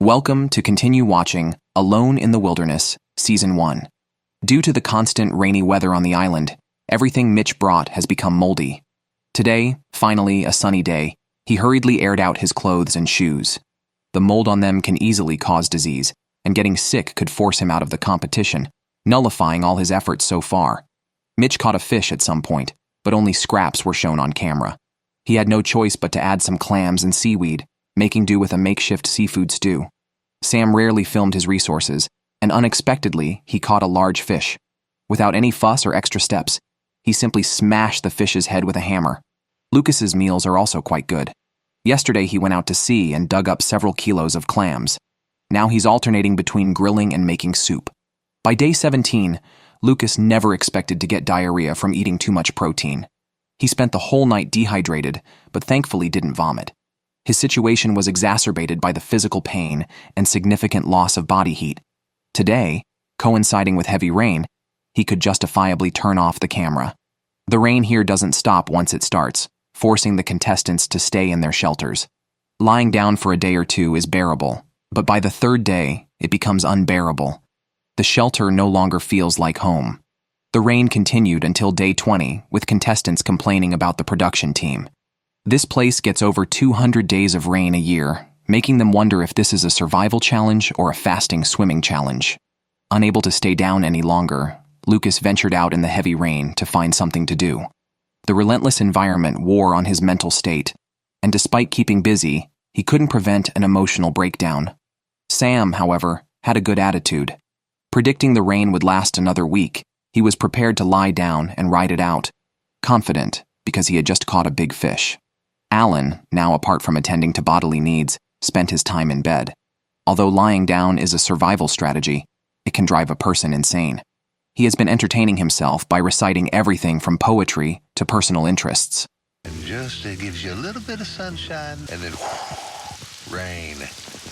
Welcome to continue watching Alone in the Wilderness, Season 1. Due to the constant rainy weather on the island, everything Mitch brought has become moldy. Today, finally a sunny day, he hurriedly aired out his clothes and shoes. The mold on them can easily cause disease, and getting sick could force him out of the competition, nullifying all his efforts so far. Mitch caught a fish at some point, but only scraps were shown on camera. He had no choice but to add some clams and seaweed, making do with a makeshift seafood stew. Sam rarely filmed his resources, and unexpectedly, he caught a large fish. Without any fuss or extra steps, he simply smashed the fish's head with a hammer. Lucas's meals are also quite good. Yesterday he went out to sea and dug up several kilos of clams. Now he's alternating between grilling and making soup. By day 17, Lucas never expected to get diarrhea from eating too much protein. He spent the whole night dehydrated, but thankfully didn't vomit. His situation was exacerbated by the physical pain and significant loss of body heat. Today, coinciding with heavy rain, he could justifiably turn off the camera. The rain here doesn't stop once it starts, forcing the contestants to stay in their shelters. Lying down for a day or two is bearable, but by the third day, it becomes unbearable. The shelter no longer feels like home. The rain continued until day 20, with contestants complaining about the production team. This place gets over 200 days of rain a year, making them wonder if this is a survival challenge or a fasting swimming challenge. Unable to stay down any longer, Lucas ventured out in the heavy rain to find something to do. The relentless environment wore on his mental state, and despite keeping busy, he couldn't prevent an emotional breakdown. Sam, however, had a good attitude. Predicting the rain would last another week, he was prepared to lie down and ride it out, confident because he had just caught a big fish. Alan, now apart from attending to bodily needs, spent his time in bed. Although lying down is a survival strategy, it can drive a person insane. He has been entertaining himself by reciting everything from poetry to personal interests. And just it gives you a little bit of sunshine and then rain.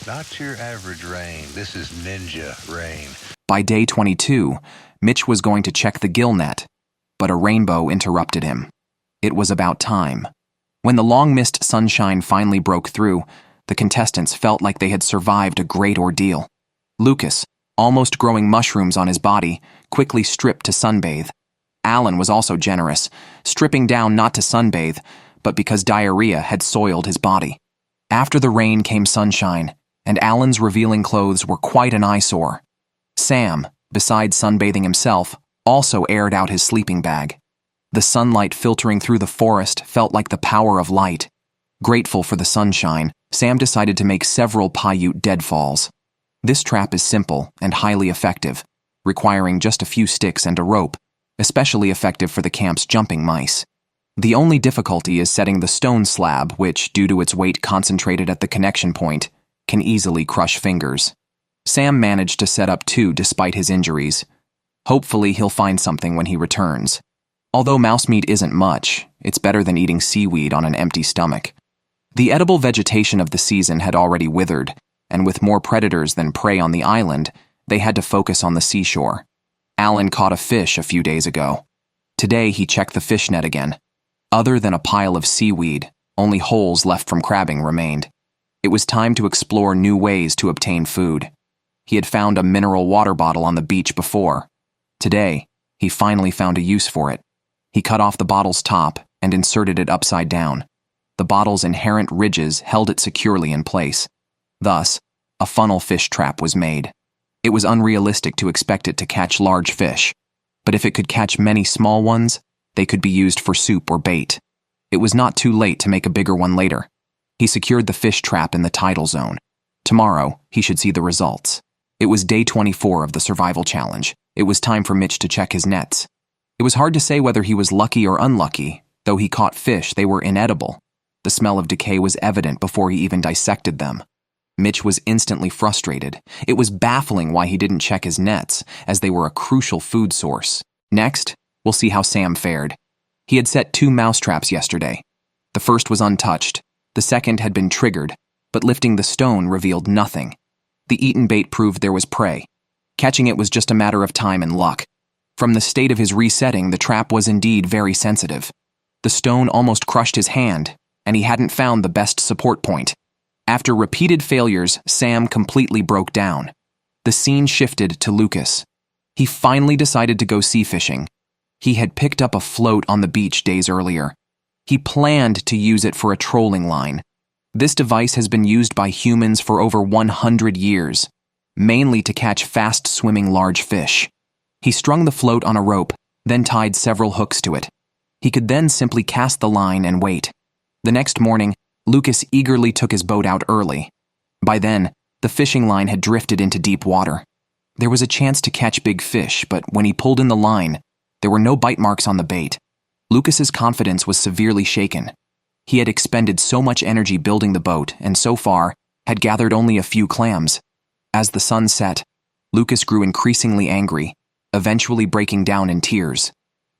Not your average rain. This is ninja rain. By day 22, Mitch was going to check the gill net, but a rainbow interrupted him. It was about time. When the long-missed sunshine finally broke through, the contestants felt like they had survived a great ordeal. Lucas, almost growing mushrooms on his body, quickly stripped to sunbathe. Alan was also generous, stripping down not to sunbathe, but because diarrhea had soiled his body. After the rain came sunshine, and Alan's revealing clothes were quite an eyesore. Sam, besides sunbathing himself, also aired out his sleeping bag. The sunlight filtering through the forest felt like the power of light. Grateful for the sunshine, Sam decided to make several Paiute deadfalls. This trap is simple and highly effective, requiring just a few sticks and a rope, especially effective for the camp's jumping mice. The only difficulty is setting the stone slab, which, due to its weight concentrated at the connection point, can easily crush fingers. Sam managed to set up 2 despite his injuries. Hopefully he'll find something when he returns. Although mouse meat isn't much, it's better than eating seaweed on an empty stomach. The edible vegetation of the season had already withered, and with more predators than prey on the island, they had to focus on the seashore. Alan caught a fish a few days ago. Today he checked the fish net again. Other than a pile of seaweed, only holes left from crabbing remained. It was time to explore new ways to obtain food. He had found a mineral water bottle on the beach before. Today, he finally found a use for it. He cut off the bottle's top and inserted it upside down. The bottle's inherent ridges held it securely in place. Thus, a funnel fish trap was made. It was unrealistic to expect it to catch large fish, but if it could catch many small ones, they could be used for soup or bait. It was not too late to make a bigger one later. He secured the fish trap in the tidal zone. Tomorrow, he should see the results. It was day 24 of the survival challenge. It was time for Mitch to check his nets. It was hard to say whether he was lucky or unlucky. Though he caught fish, they were inedible. The smell of decay was evident before he even dissected them. Mitch was instantly frustrated. It was baffling why he didn't check his nets, as they were a crucial food source. Next, we'll see how Sam fared. He had set 2 mouse traps yesterday. The first was untouched. The second had been triggered, but lifting the stone revealed nothing. The eaten bait proved there was prey. Catching it was just a matter of time and luck. From the state of his resetting, the trap was indeed very sensitive. The stone almost crushed his hand, and he hadn't found the best support point. After repeated failures, Sam completely broke down. The scene shifted to Lucas. He finally decided to go sea fishing. He had picked up a float on the beach days earlier. He planned to use it for a trolling line. This device has been used by humans for over 100 years, mainly to catch fast-swimming large fish. He strung the float on a rope, then tied several hooks to it. He could then simply cast the line and wait. The next morning, Lucas eagerly took his boat out early. By then, the fishing line had drifted into deep water. There was a chance to catch big fish, but when he pulled in the line, there were no bite marks on the bait. Lucas's confidence was severely shaken. He had expended so much energy building the boat and so far had gathered only a few clams. As the sun set, Lucas grew increasingly angry, eventually breaking down in tears.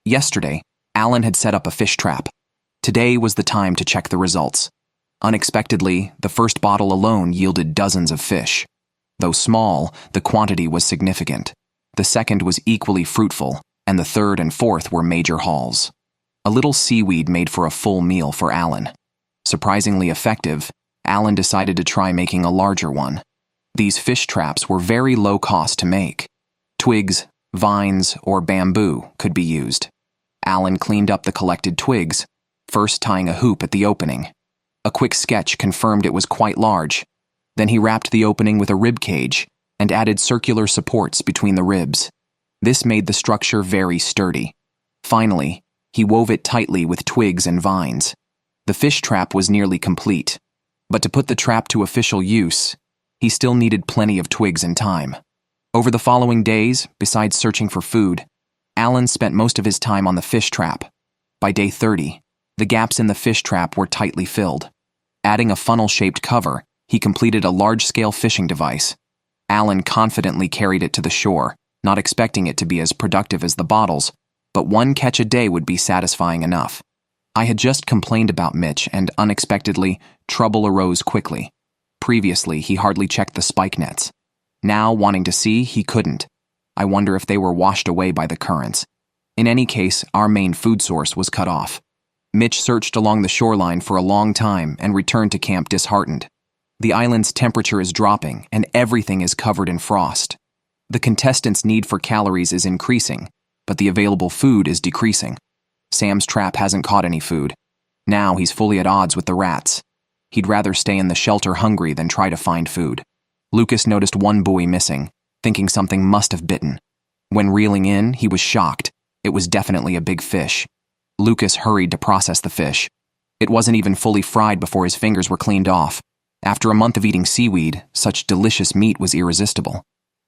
Yesterday, Alan had set up a fish trap. Today was the time to check the results. Unexpectedly, the first bottle alone yielded dozens of fish. Though small, the quantity was significant. The second was equally fruitful, and the third and fourth were major hauls. A little seaweed made for a full meal for Alan. Surprisingly effective, Alan decided to try making a larger one. These fish traps were very low cost to make. Twigs, vines, or bamboo could be used. Alan cleaned up the collected twigs, first tying a hoop at the opening. A quick sketch confirmed it was quite large. Then he wrapped the opening with a rib cage and added circular supports between the ribs. This made the structure very sturdy. Finally, he wove it tightly with twigs and vines. The fish trap was nearly complete, but to put the trap to official use, he still needed plenty of twigs and time. Over the following days, besides searching for food, Alan spent most of his time on the fish trap. By day 30, the gaps in the fish trap were tightly filled. Adding a funnel-shaped cover, he completed a large-scale fishing device. Alan confidently carried it to the shore, not expecting it to be as productive as the bottles, but one catch a day would be satisfying enough. I had just complained about Mitch, and unexpectedly, trouble arose quickly. Previously, he hardly checked the spike nets. Now, wanting to see, he couldn't. I wonder if they were washed away by the currents. In any case, our main food source was cut off. Mitch searched along the shoreline for a long time and returned to camp disheartened. The island's temperature is dropping, and everything is covered in frost. The contestants' need for calories is increasing, but the available food is decreasing. Sam's trap hasn't caught any food. Now he's fully at odds with the rats. He'd rather stay in the shelter hungry than try to find food. Lucas noticed one buoy missing, thinking something must have bitten. When reeling in, he was shocked. It was definitely a big fish. Lucas hurried to process the fish. It wasn't even fully fried before his fingers were cleaned off. After a month of eating seaweed, such delicious meat was irresistible.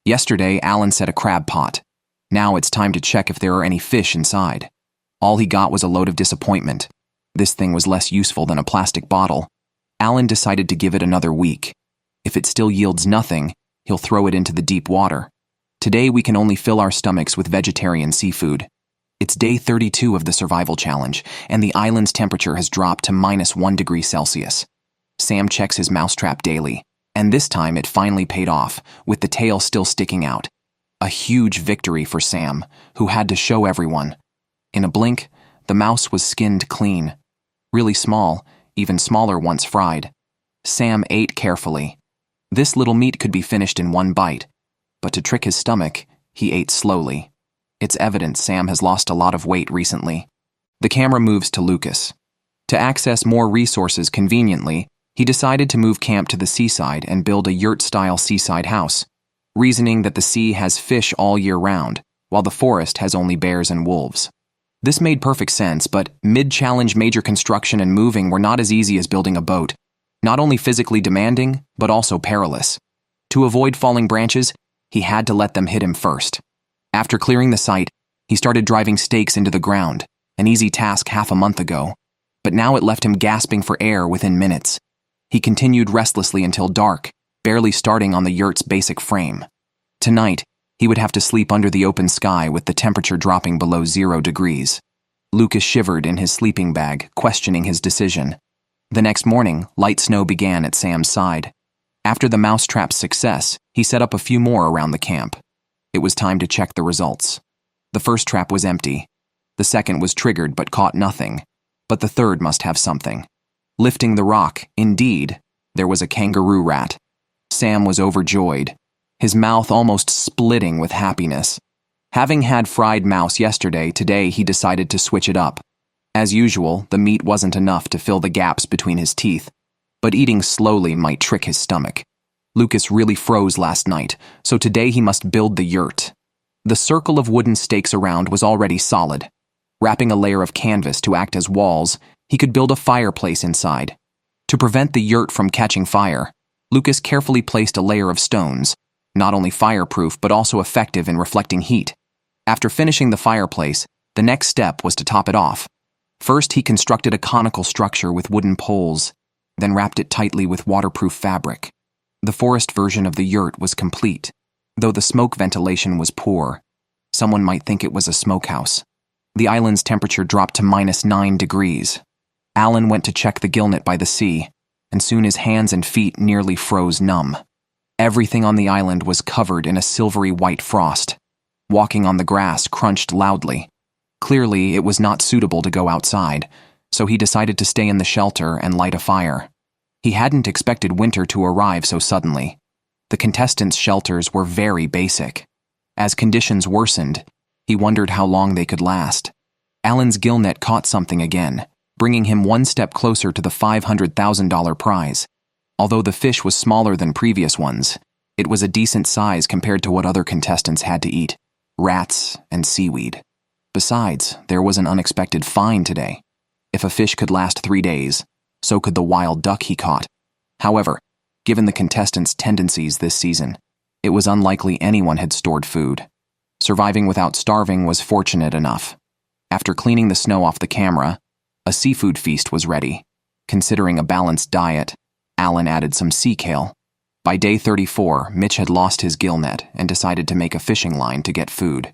Yesterday, Alan set a crab pot. Now it's time to check if there are any fish inside. All he got was a load of disappointment. This thing was less useful than a plastic bottle. Alan decided to give it another week. If it still yields nothing, he'll throw it into the deep water. Today we can only fill our stomachs with vegetarian seafood. It's day 32 of the survival challenge, and the island's temperature has dropped to -1 degree Celsius. Sam checks his mousetrap daily, and this time it finally paid off, with the tail still sticking out. A huge victory for Sam, who had to show everyone. In a blink, the mouse was skinned clean. Really small, even smaller once fried. Sam ate carefully. This little meat could be finished in one bite, but to trick his stomach, he ate slowly. It's evident Sam has lost a lot of weight recently. The camera moves to Lucas. To access more resources conveniently, he decided to move camp to the seaside and build a yurt-style seaside house, reasoning that the sea has fish all year round, while the forest has only bears and wolves. This made perfect sense, but mid-challenge major construction and moving were not as easy as building a boat. Not only physically demanding, but also perilous. To avoid falling branches, he had to let them hit him first. After clearing the site, he started driving stakes into the ground, an easy task half a month ago, but now it left him gasping for air within minutes. He continued restlessly until dark, barely starting on the yurt's basic frame. Tonight, he would have to sleep under the open sky with the temperature dropping below 0 degrees. Lucas shivered in his sleeping bag, questioning his decision. The next morning, light snow began at Sam's side. After the mousetrap's success, he set up a few more around the camp. It was time to check the results. The first trap was empty. The second was triggered but caught nothing. But the third must have something. Lifting the rock, indeed, There was a kangaroo rat. Sam was overjoyed, his mouth almost splitting with happiness. Having had fried mouse yesterday, today he decided to switch it up. As usual, the meat wasn't enough to fill the gaps between his teeth, but eating slowly might trick his stomach. Lucas really froze last night, so today he must build the yurt. The circle of wooden stakes around was already solid. Wrapping a layer of canvas to act as walls, he could build a fireplace inside. To prevent the yurt from catching fire, Lucas carefully placed a layer of stones, not only fireproof but also effective in reflecting heat. After finishing the fireplace, the next step was to top it off. First, he constructed a conical structure with wooden poles, then wrapped it tightly with waterproof fabric. The forest version of the yurt was complete, though the smoke ventilation was poor. Someone might think it was a smokehouse. The island's temperature dropped to -9 degrees. Alan went to check the gillnet by the sea, and soon his hands and feet nearly froze numb. Everything on the island was covered in a silvery white frost. Walking on the grass crunched loudly. Clearly, it was not suitable to go outside, so he decided to stay in the shelter and light a fire. He hadn't expected winter to arrive so suddenly. The contestants' shelters were very basic. As conditions worsened, he wondered how long they could last. Alan's gillnet caught something again, bringing him one step closer to the $500,000 prize. Although the fish was smaller than previous ones, it was a decent size compared to what other contestants had to eat: rats and seaweed. Besides, there was an unexpected find today. If a fish could last 3 days, so could the wild duck he caught. However, given the contestants' tendencies this season, it was unlikely anyone had stored food. Surviving without starving was fortunate enough. After cleaning the snow off the camera, a seafood feast was ready. Considering a balanced diet, Alan added some sea kale. By day 34, Mitch had lost his gillnet and decided to make a fishing line to get food.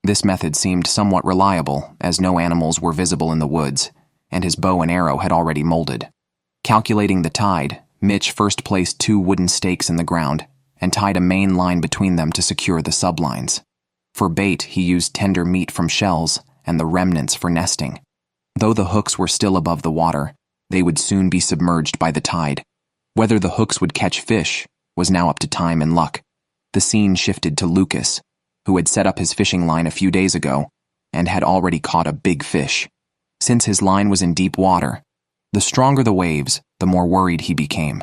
This method seemed somewhat reliable, as no animals were visible in the woods, and his bow and arrow had already molded. Calculating the tide, Mitch first placed 2 wooden stakes in the ground and tied a main line between them to secure the sublines. For bait, he used tender meat from shells and the remnants for nesting. Though the hooks were still above the water, they would soon be submerged by the tide. Whether the hooks would catch fish was now up to time and luck. The scene shifted to Lucas, who had set up his fishing line a few days ago and had already caught a big fish. Since his line was in deep water, the stronger the waves, the more worried he became.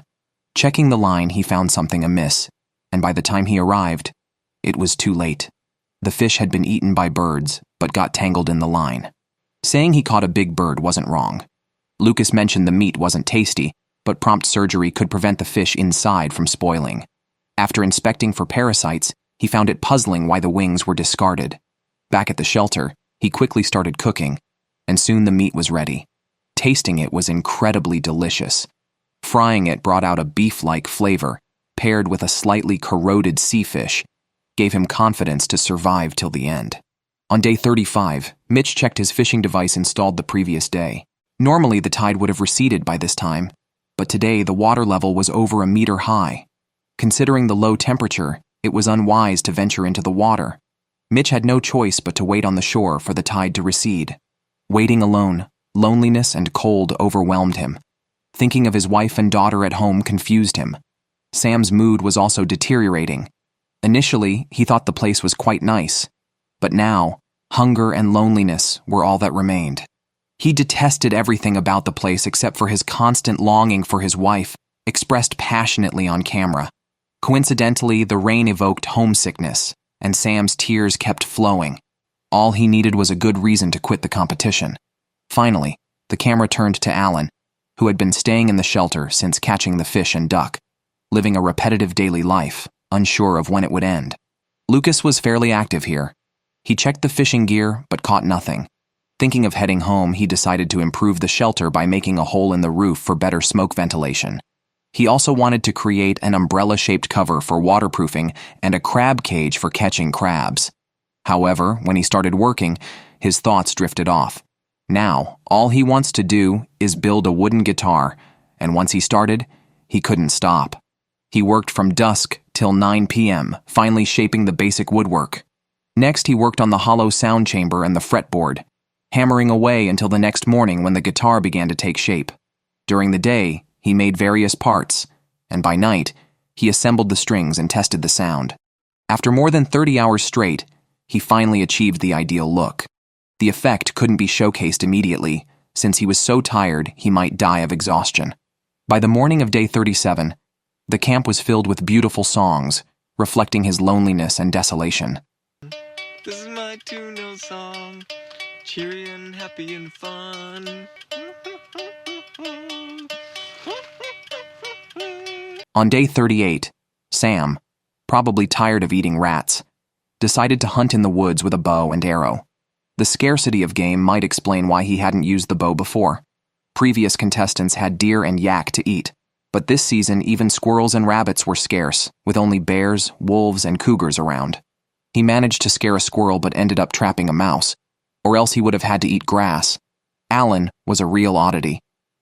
Checking the line, he found something amiss, and by the time he arrived, it was too late. The fish had been eaten by birds, but got tangled in the line. Saying he caught a big bird wasn't wrong. Lucas mentioned the meat wasn't tasty, but prompt surgery could prevent the fish inside from spoiling. After inspecting for parasites, he found it puzzling why the wings were discarded. Back at the shelter, he quickly started cooking, and soon the meat was ready. Tasting it was incredibly delicious. Frying it brought out a beef-like flavor, paired with a slightly corroded sea fish, gave him confidence to survive till the end. On day 35, Mitch checked his fishing device installed the previous day. Normally, the tide would have receded by this time, but today the water level was over a meter high. Considering the low temperature, it was unwise to venture into the water. Mitch had no choice but to wait on the shore for the tide to recede. Waiting alone, loneliness and cold overwhelmed him. Thinking of his wife and daughter at home confused him. Sam's mood was also deteriorating. Initially, he thought the place was quite nice, but now, hunger and loneliness were all that remained. He detested everything about the place except for his constant longing for his wife, expressed passionately on camera. Coincidentally, the rain evoked homesickness, and Sam's tears kept flowing. All he needed was a good reason to quit the competition. Finally, the camera turned to Alan, who had been staying in the shelter since catching the fish and duck, living a repetitive daily life, unsure of when it would end. Lucas was fairly active here. He checked the fishing gear, but caught nothing. Thinking of heading home, he decided to improve the shelter by making a hole in the roof for better smoke ventilation. He also wanted to create an umbrella-shaped cover for waterproofing and a crab cage for catching crabs. However, when he started working, his thoughts drifted off. Now, all he wants to do is build a wooden guitar, and once he started, he couldn't stop. He worked from dusk till 9 p.m., finally shaping the basic woodwork. Next, he worked on the hollow sound chamber and the fretboard, hammering away until the next morning when the guitar began to take shape. During the day, he made various parts, and by night, he assembled the strings and tested the sound. After more than 30 hours straight, he finally achieved the ideal look. The effect couldn't be showcased immediately, since he was so tired he might die of exhaustion. By the morning of day 37, the camp was filled with beautiful songs, reflecting his loneliness and desolation. This is my two-note song, cheery and happy and fun. On day 38, Sam, probably tired of eating rats, decided to hunt in the woods with a bow and arrow. The scarcity of game might explain why he hadn't used the bow before. Previous contestants had deer and yak to eat, but this season even squirrels and rabbits were scarce, with only bears, wolves, and cougars around. He managed to scare a squirrel but ended up trapping a mouse, or else he would have had to eat grass. Alan was a real oddity.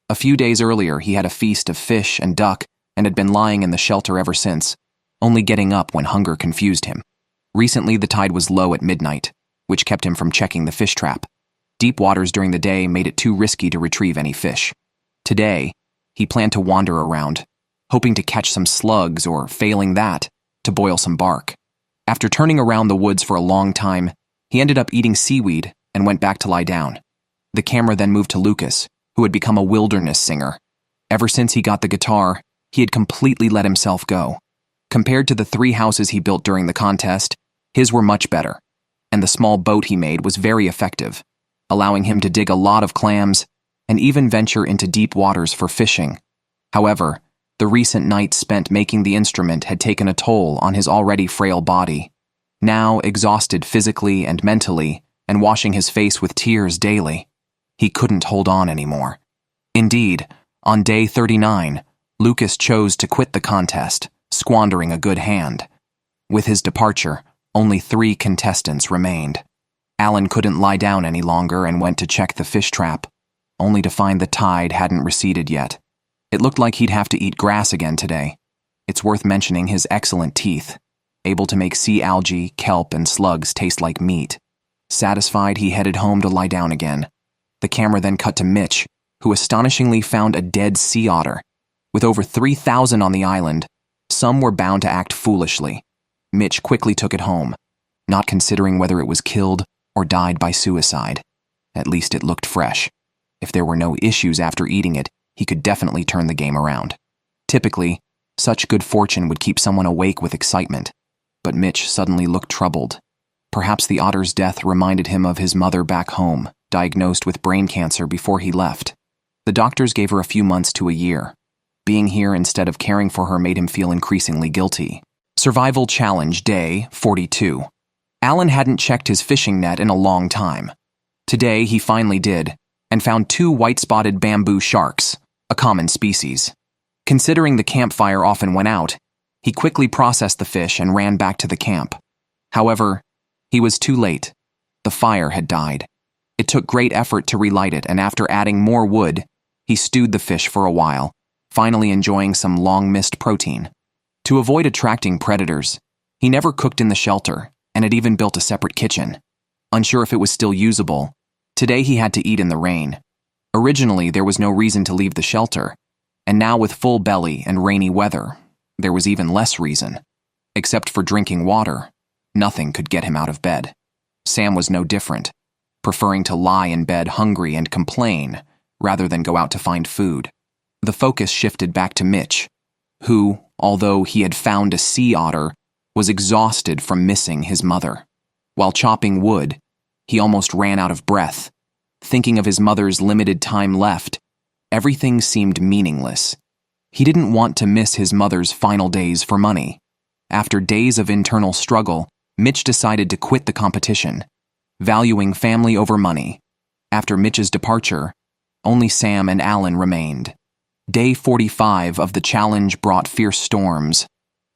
A few days earlier, he had a feast of fish and duck and had been lying in the shelter ever since, only getting up when hunger confused him. Recently, the tide was low at midnight, which kept him from checking the fish trap. Deep waters during the day made it too risky to retrieve any fish. Today, he planned to wander around, hoping to catch some slugs or, failing that, to boil some bark. After turning around the woods for a long time, he ended up eating seaweed and went back to lie down. The camera then moved to Lucas, who had become a wilderness singer. Ever since he got the guitar, he had completely let himself go. Compared to the 3 houses he built during the contest, his were much better, and the small boat he made was very effective, allowing him to dig a lot of clams and even venture into deep waters for fishing. However, the recent nights spent making the instrument had taken a toll on his already frail body. Now exhausted physically and mentally, and washing his face with tears daily, he couldn't hold on anymore. Indeed, on day 39, Lucas chose to quit the contest, squandering a good hand. With his departure, only 3 contestants remained. Alan couldn't lie down any longer and went to check the fish trap, only to find the tide hadn't receded yet. It looked like he'd have to eat grass again today. It's worth mentioning his excellent teeth, able to make sea algae, kelp, and slugs taste like meat. Satisfied, he headed home to lie down again. The camera then cut to Mitch, who astonishingly found a dead sea otter. With over 3,000 on the island, some were bound to act foolishly. Mitch quickly took it home, not considering whether it was killed or died by suicide. At least it looked fresh. If there were no issues after eating it, he could definitely turn the game around. Typically, such good fortune would keep someone awake with excitement, but Mitch suddenly looked troubled. Perhaps the otter's death reminded him of his mother back home, diagnosed with brain cancer before he left. The doctors gave her a few months to a year. Being here instead of caring for her made him feel increasingly guilty. Survival Challenge Day 42. Alan hadn't checked his fishing net in a long time. Today he finally did, and found 2 white-spotted bamboo sharks, a common species. Considering the campfire often went out, he quickly processed the fish and ran back to the camp. However, he was too late. The fire had died. It took great effort to relight it, and after adding more wood, he stewed the fish for a while, finally enjoying some long-missed protein. To avoid attracting predators, he never cooked in the shelter, and had even built a separate kitchen. Unsure if it was still usable, today he had to eat in the rain. Originally, there was no reason to leave the shelter, and now with full belly and rainy weather, there was even less reason. Except for drinking water, nothing could get him out of bed. Sam was no different, preferring to lie in bed hungry and complain rather than go out to find food. The focus shifted back to Mitch, who, although he had found a sea otter, was exhausted from missing his mother. While chopping wood, he almost ran out of breath. Thinking of his mother's limited time left, everything seemed meaningless. He didn't want to miss his mother's final days for money. After days of internal struggle, Mitch decided to quit the competition, valuing family over money. After Mitch's departure, only Sam and Alan remained. Day 45 of the challenge brought fierce storms.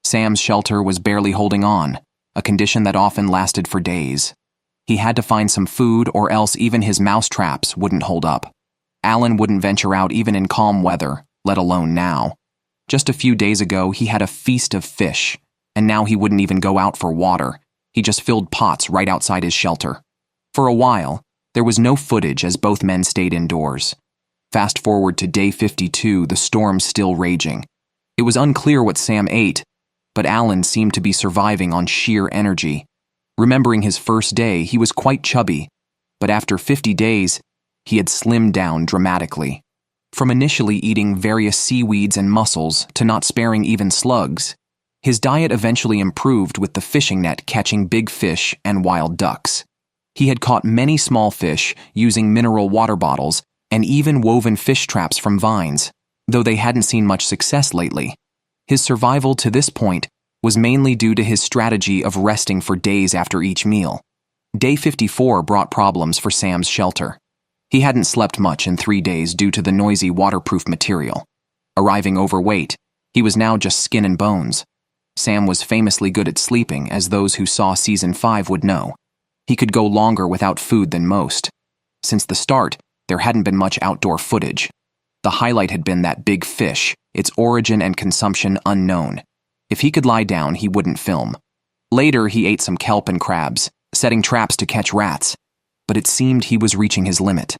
Sam's shelter was barely holding on, a condition that often lasted for days. He had to find some food or else even his mouse traps wouldn't hold up. Alan wouldn't venture out even in calm weather, let alone now. Just a few days ago, he had a feast of fish, and now he wouldn't even go out for water. He just filled pots right outside his shelter. For a while, there was no footage as both men stayed indoors. Fast forward to day 52, the storm still raging. It was unclear what Sam ate, but Alan seemed to be surviving on sheer energy. Remembering his first day, he was quite chubby, but after 50 days, he had slimmed down dramatically. From initially eating various seaweeds and mussels to not sparing even slugs, his diet eventually improved with the fishing net catching big fish and wild ducks. He had caught many small fish using mineral water bottles and even woven fish traps from vines, though they hadn't seen much success lately. His survival to this point was mainly due to his strategy of resting for days after each meal. Day 54 brought problems for Sam's shelter. He hadn't slept much in 3 days due to the noisy waterproof material. Arriving overweight, he was now just skin and bones. Sam was famously good at sleeping, as those who saw Season 5 would know. He could go longer without food than most. Since the start, there hadn't been much outdoor footage. The highlight had been that big fish, its origin and consumption unknown. If he could lie down, he wouldn't film. Later, he ate some kelp and crabs, setting traps to catch rats, but it seemed he was reaching his limit.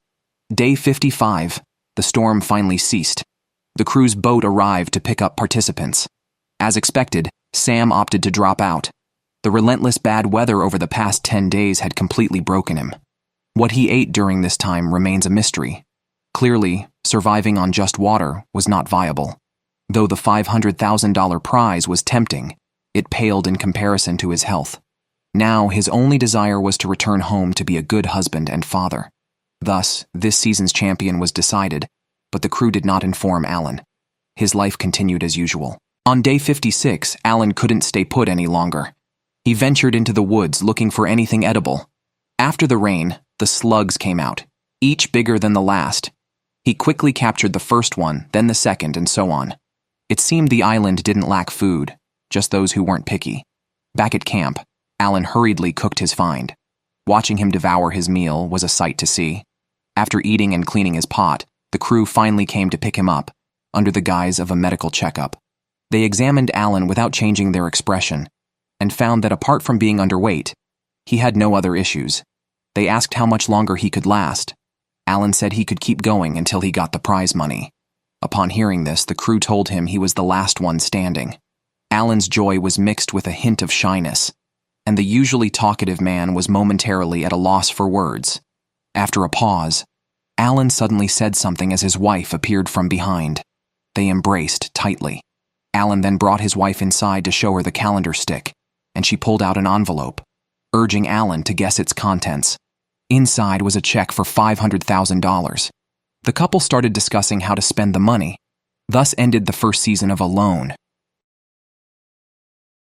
Day 55, the storm finally ceased. The crew's boat arrived to pick up participants. As expected, Sam opted to drop out. The relentless bad weather over the past 10 days had completely broken him. What he ate during this time remains a mystery. Clearly, surviving on just water was not viable. Though the $500,000 prize was tempting, it paled in comparison to his health. Now, his only desire was to return home to be a good husband and father. Thus, this season's champion was decided, but the crew did not inform Alan. His life continued as usual. On day 56, Alan couldn't stay put any longer. He ventured into the woods looking for anything edible. After the rain, the slugs came out, each bigger than the last. He quickly captured the first one, then the second, and so on. It seemed the island didn't lack food, just those who weren't picky. Back at camp, Alan hurriedly cooked his find. Watching him devour his meal was a sight to see. After eating and cleaning his pot, the crew finally came to pick him up, under the guise of a medical checkup. They examined Alan without changing their expression, and found that apart from being underweight, he had no other issues. They asked how much longer he could last. Alan said he could keep going until he got the prize money. Upon hearing this, the crew told him he was the last one standing. Alan's joy was mixed with a hint of shyness, and the usually talkative man was momentarily at a loss for words. After a pause, Alan suddenly said something as his wife appeared from behind. They embraced tightly. Alan then brought his wife inside to show her the calendar stick, and she pulled out an envelope, urging Alan to guess its contents. Inside was a check for $500,000. The couple started discussing how to spend the money. Thus ended the first season of Alone.